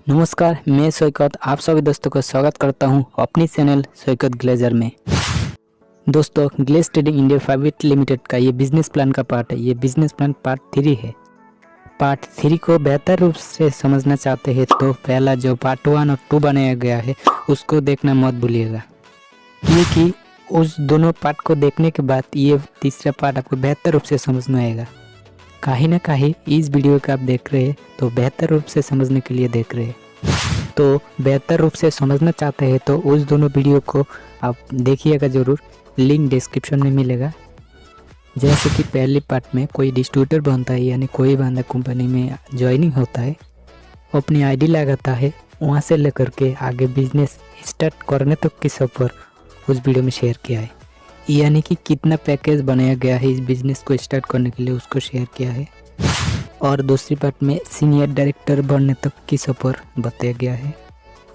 नमस्कार, मैं शौकत आप सभी दोस्तों का स्वागत करता हूं अपनी चैनल शौकत ग्लेजर में। दोस्तों, Glaze Trading India Private Limited का ये बिजनेस प्लान का पार्ट है। ये बिजनेस प्लान पार्ट 3 है। पार्ट 3 को बेहतर रूप से समझना चाहते हैं तो पहला जो पार्ट 1 और 2 बनाया गया है उसको देखना मत भूलिएगा, क्योंकि उस दोनों पार्ट को देखने के बाद ये तीसरा पार्ट आपको बेहतर रूप से समझ में आएगा। कहीं ना कहीं इस वीडियो को आप देख रहे हैं तो बेहतर रूप से समझने के लिए देख रहे हैं। तो बेहतर रूप से समझना चाहते हैं तो उस दोनों वीडियो को आप देखिएगा ज़रूर, लिंक डिस्क्रिप्शन में मिलेगा। जैसे कि पहले पार्ट में कोई डिस्ट्रीब्यूटर बनता है, यानी कोई बंदा कंपनी में ज्वाइनिंग होता है, अपनी आईडी लगाता है, वहाँ से लेकर के आगे बिजनेस स्टार्ट करने तक की सफ़र उस वीडियो में शेयर किया है। यानी कि कितना पैकेज बनाया गया है इस बिज़नेस को स्टार्ट करने के लिए, उसको शेयर किया है। और दूसरी पार्ट में सीनियर डायरेक्टर बनने तक की सफ़र बताया गया है।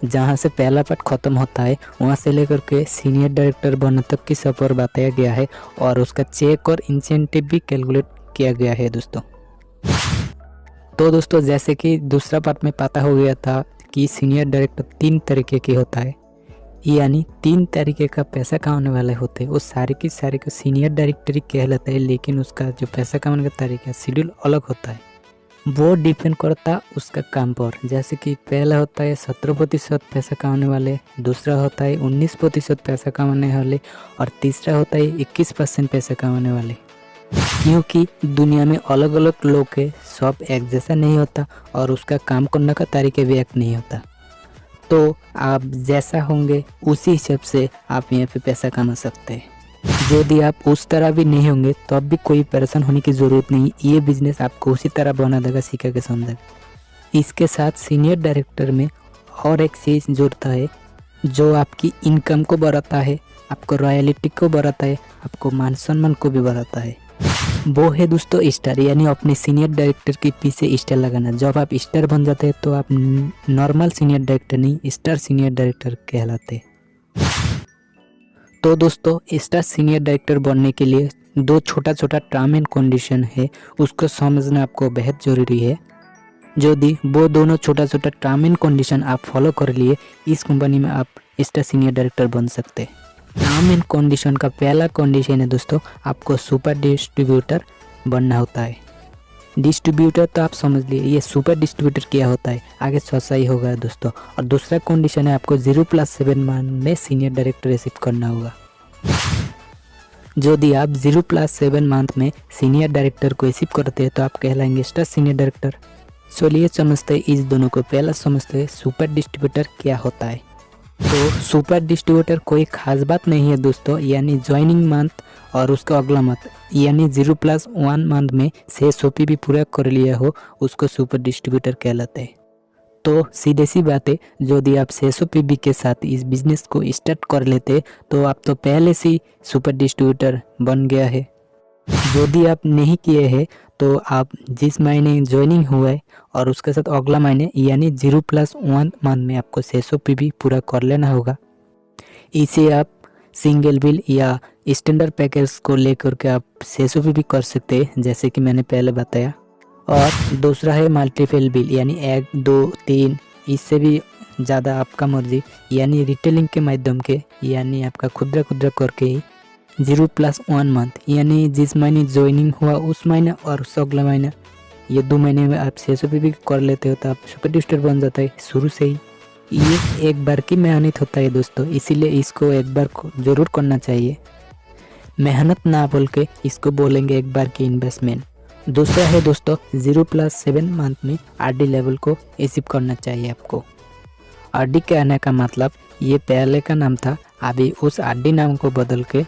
जहां से पहला पार्ट ख़त्म होता है वहां से लेकर के सीनियर डायरेक्टर बनने तक की सफ़र बताया गया है और उसका चेक और इंसेंटिव भी कैलकुलेट किया गया है दोस्तों। तो दोस्तों, जैसे कि दूसरा पार्ट में पता हो गया था कि सीनियर डायरेक्टर 3 तरीके की होता है, यानी 3 तरीके का पैसा कमाने वाले होते हैं। उस सारे की सारे को सीनियर डायरेक्टर ही कहलाता है, लेकिन उसका जो पैसा कमाने का तरीका शेड्यूल अलग होता है। वो डिपेंड करता उसका काम पर। जैसे कि पहला होता है 17% पैसा कमाने वाले, दूसरा होता है 19% पैसा कमाने वाले और तीसरा होता है 21% पैसा कमाने वाले। क्योंकि दुनिया में अलग अलग लोग है, सब एक जैसा नहीं होता और उसका काम करने का तरीका भी एक नहीं होता। तो आप जैसा होंगे उसी हिसाब से आप यहाँ पे पैसा कमा सकते हैं। यदि आप उस तरह भी नहीं होंगे तो अब भी कोई परेशान होने की ज़रूरत नहीं। ये बिजनेस आपको उसी तरह बना देगा, सीखा के समझा। इसके साथ सीनियर डायरेक्टर में और एक चीज़ जुड़ता है जो आपकी इनकम को बढ़ाता है, आपको रॉयल्टी को बढ़ाता है, आपको मान सम्मान को भी बढ़ाता है। वो है दोस्तों स्टार, यानी अपने सीनियर डायरेक्टर के पीछे स्टार लगाना। जब आप स्टार बन जाते हैं तो आप नॉर्मल सीनियर डायरेक्टर नहीं, स्टार सीनियर डायरेक्टर कहलाते हैं। तो दोस्तों, स्टार सीनियर डायरेक्टर बनने के लिए 2 छोटा छोटा टर्म एंड कंडीशन है, उसको समझना आपको बेहद ज़रूरी है। यदि वो दोनों छोटा छोटा टर्म एंड कंडीशन आप फॉलो कर लिए, इस कंपनी में आप स्टार सीनियर डायरेक्टर बन सकते हैं। टर्म एंड कंडीशन का पहला कंडीशन है दोस्तों, आपको सुपर डिस्ट्रीब्यूटर बनना होता है। डिस्ट्रीब्यूटर तो आप समझ लिए, ये सुपर डिस्ट्रीब्यूटर क्या होता है आगे सोचा ही होगा दोस्तों। और दूसरा कंडीशन है आपको 0+7 मंथ में सीनियर डायरेक्टर रिसीव करना होगा। यदि आप 0+7 मंथ में सीनियर डायरेक्टर को रिसीव करते हैं तो आप कहलाएंगे स्टार सीनियर डायरेक्टर। चलिए समझते हैं इस दोनों को। पहला समझते हैं सुपर डिस्ट्रीब्यूटर क्या होता है। तो सुपर डिस्ट्रीब्यूटर कोई खास बात नहीं है दोस्तों, यानी ज्वाइनिंग मंथ और उसका अगला मंथ, यानी 0+1 मंथ में 6 SOP भी पूरा कर लिया हो, उसको सुपर डिस्ट्रीब्यूटर कहलाते हैं। तो सीधे सी बात है, यदि आप 6 SOP के साथ इस बिजनेस को स्टार्ट कर लेते तो आप तो पहले से ही सुपर डिस्ट्रीब्यूटर बन गया है। यदि आप नहीं किए हैं तो आप जिस महीने ज्वाइनिंग हुआ है और उसके साथ अगला महीने यानी 0+1 मंथ में आपको 6 SOP भी पूरा कर लेना होगा। इसे आप सिंगल बिल या स्टैंडर्ड पैकेज को लेकर के आप 6 SOP भी कर सकते हैं, जैसे कि मैंने पहले बताया। और दूसरा है मल्टीपल बिल, यानी 1, 2, 3, इससे भी ज़्यादा आपका मर्जी, यानी रिटेलिंग के माध्यम के, यानी आपका खुदरा खुदरा करके ही 0+1 मंथ, यानी जिस महीने ज्वाइनिंग हुआ उस महीने और उस अगला महीना, ये 2 महीने में आप 6 SOP भी कर लेते हो तो आप सुपर डिस्ट्रीब्यूटर बन जाता है शुरू से ही। ये एक बार की मेहनत होता है दोस्तों, इसीलिए इसको एक बार ज़रूर करना चाहिए। मेहनत ना बोल के इसको बोलेंगे एक बार की इन्वेस्टमेंट। दूसरा है दोस्तों 0+7 मंथ में RD लेवल को अचीव करना चाहिए आपको। RD कहने का मतलब, ये पहले का नाम था, अभी उस RD नाम को बदल के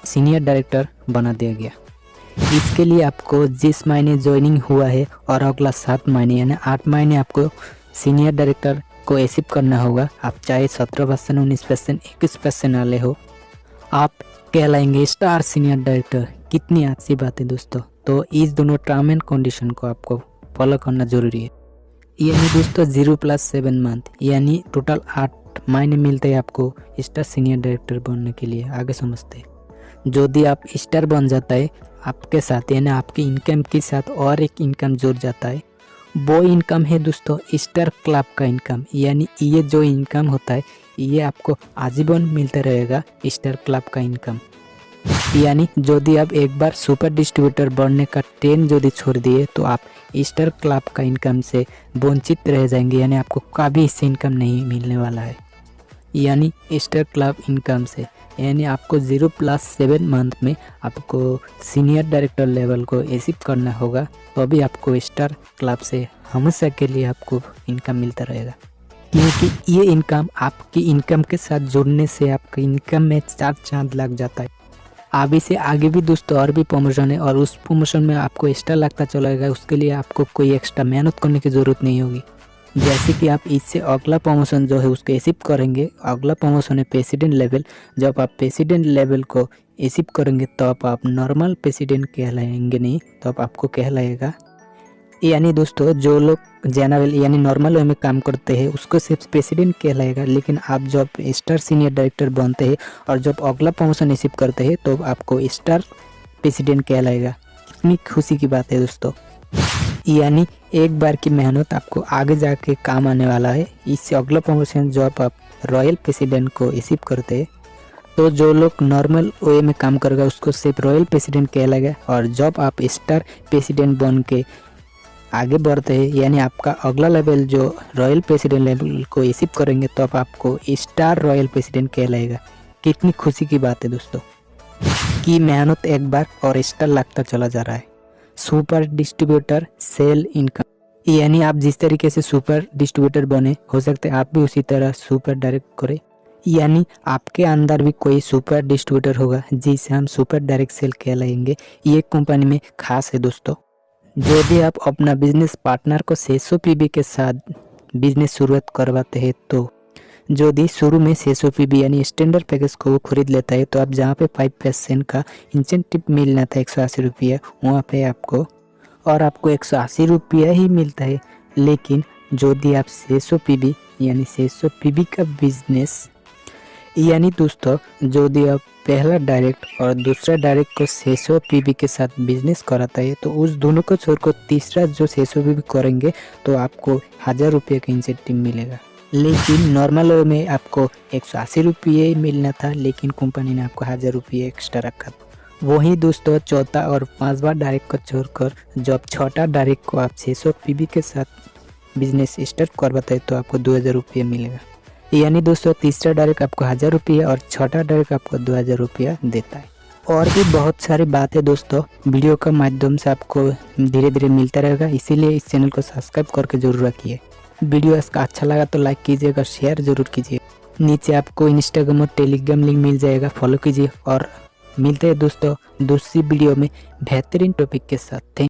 सीनियर डायरेक्टर बना दिया गया। इसके लिए आपको जिस महीने ज्वाइनिंग हुआ है और अगला 7 महीने यानी 8 महीने आपको सीनियर डायरेक्टर को अचीव करना होगा। आप चाहे 17%, 19%, 21% वाले हो, आप कहलाएंगे स्टार सीनियर डायरेक्टर। कितनी अच्छी बात है दोस्तों। तो इस दोनों टर्म एंड कंडीशन को आपको फॉलो करना जरूरी है। यानी दोस्तों 0+7 मंथ यानी टोटल 8 महीने मिलते हैं आपको स्टार सीनियर डायरेक्टर बनने के लिए। आगे समझते हैं। यदि आप स्टार बन जाता है आपके साथ, यानी आपकी इनकम के साथ और एक इनकम जुड़ जाता है, वो इनकम है दोस्तों स्टार क्लब का इनकम, यानी ये जो इनकम होता है ये आपको आजीवन मिलता रहेगा स्टार क्लब का इनकम। यानी यदि आप एक बार सुपर डिस्ट्रीब्यूटर बनने का ट्रेन यदि छोड़ दिए तो आप स्टार क्लब का इनकम से वंचित रह जाएंगे, यानी आपको कभी इससे इनकम नहीं मिलने वाला है। यानी स्टार क्लब इनकम से यानी आपको 0+7 मंथ में आपको सीनियर डायरेक्टर लेवल को अचीव करना होगा, तो अभी आपको स्टार क्लब से हमेशा के लिए आपको इनकम मिलता रहेगा। क्योंकि ये इनकम आपकी इनकम के साथ जुड़ने से आपके इनकम में 4 चांद लग जाता है। अभी से आगे भी दोस्तों और भी प्रमोशन है और उस प्रमोशन में आपको स्टार लगता चलेगा, उसके लिए आपको कोई एक्स्ट्रा मेहनत करने की ज़रूरत नहीं होगी। जैसे कि आप इससे अगला प्रमोशन जो है उसको अचीव करेंगे, अगला प्रमोशन है प्रेसिडेंट लेवल। जब आप प्रेसिडेंट लेवल को अचीव करेंगे तब आप नॉर्मल प्रेसिडेंट कहलाएंगे नहीं, तब आपको कहलाएगा। यानी दोस्तों जो लोग जनरल यानी नॉर्मल वे में काम करते हैं उसको सिर्फ प्रेसिडेंट कहलाएगा, लेकिन आप जब स्टार सीनियर डायरेक्टर बनते हैं और जब अगला प्रमोशन अचीव करते हैं तो आपको स्टार प्रेसिडेंट कहलाएगा। कितनी खुशी की बात है दोस्तों। यानी एक बार की मेहनत आपको आगे जाके काम आने वाला है। इससे अगला प्रमोशन जब आप रॉयल प्रेसिडेंट को अचीव करते हैं तो जो लोग नॉर्मल वे में काम करेगा उसको सिर्फ रॉयल प्रेसिडेंट कहलाएगा, और जब आप स्टार प्रेसिडेंट बन के आगे बढ़ते हैं यानी आपका अगला लेवल जो रॉयल प्रेसिडेंट लेवल को अचीव करेंगे तो आपको स्टार रॉयल प्रेसिडेंट कहलाएगा। कितनी खुशी की बात है दोस्तों कि मेहनत एक बार और स्टार लगता चला जा रहा है। सुपर डिस्ट्रीब्यूटर सेल इनकम, यानी आप जिस तरीके से सुपर डिस्ट्रीब्यूटर बने हो सकते हैं आप भी उसी तरह सुपर डायरेक्ट करें, यानी आपके अंदर भी कोई सुपर डिस्ट्रीब्यूटर होगा जिसे हम सुपर डायरेक्ट सेल कहलाएंगे। ये कंपनी में खास है दोस्तों। यदि आप अपना बिजनेस पार्टनर को 600 पीबी के साथ बिजनेस शुरुआत करवाते हैं तो यदि शुरू में 600 पीबी यानी स्टैंडर्ड पैकेज को वो खरीद लेता है तो आप जहाँ पे 5% का इंसेंटिव मिलना था 180 रुपया, वहाँ पे आपको 180 रुपया ही मिलता है। लेकिन यदि आप 600 पीबी यानी 600 पीबी का बिजनेस यानी दोस्तों यदि आप पहला डायरेक्ट और दूसरा डायरेक्ट को 600 पीबी के साथ बिजनेस कराता है तो उस दोनों को छोड़कर तीसरा जो 600 पीबी करेंगे तो आपको 1000 रुपये का इंसेंटिव मिलेगा। लेकिन नॉर्मल वे में आपको 180 रुपये ही मिलना था, लेकिन कंपनी ने आपको 1000 रुपये एक्स्ट्रा रखा। वहीं दोस्तों चौथा और पांचवा डायरेक्ट को छोड़कर जब छठा डायरेक्ट को आप 600 पीबी के साथ बिजनेस स्टार्ट करवाते हैं तो आपको 2000 रुपये मिलेगा। यानी दोस्तों तीसरा डायरेक्ट आपको 1000 रुपये और छठा डायरेक्ट आपको 2000 रुपया देता है। और भी बहुत सारी बातें दोस्तों वीडियो के माध्यम से आपको धीरे धीरे मिलता रहेगा, इसीलिए इस चैनल को सब्सक्राइब करके जरूर रखिए। वीडियो इसका अच्छा लगा तो लाइक कीजिएगा, शेयर जरूर कीजिए। नीचे आपको इंस्टाग्राम और टेलीग्राम लिंक मिल जाएगा, फॉलो कीजिए। और मिलते हैं दोस्तों दूसरी वीडियो में बेहतरीन टॉपिक के साथ।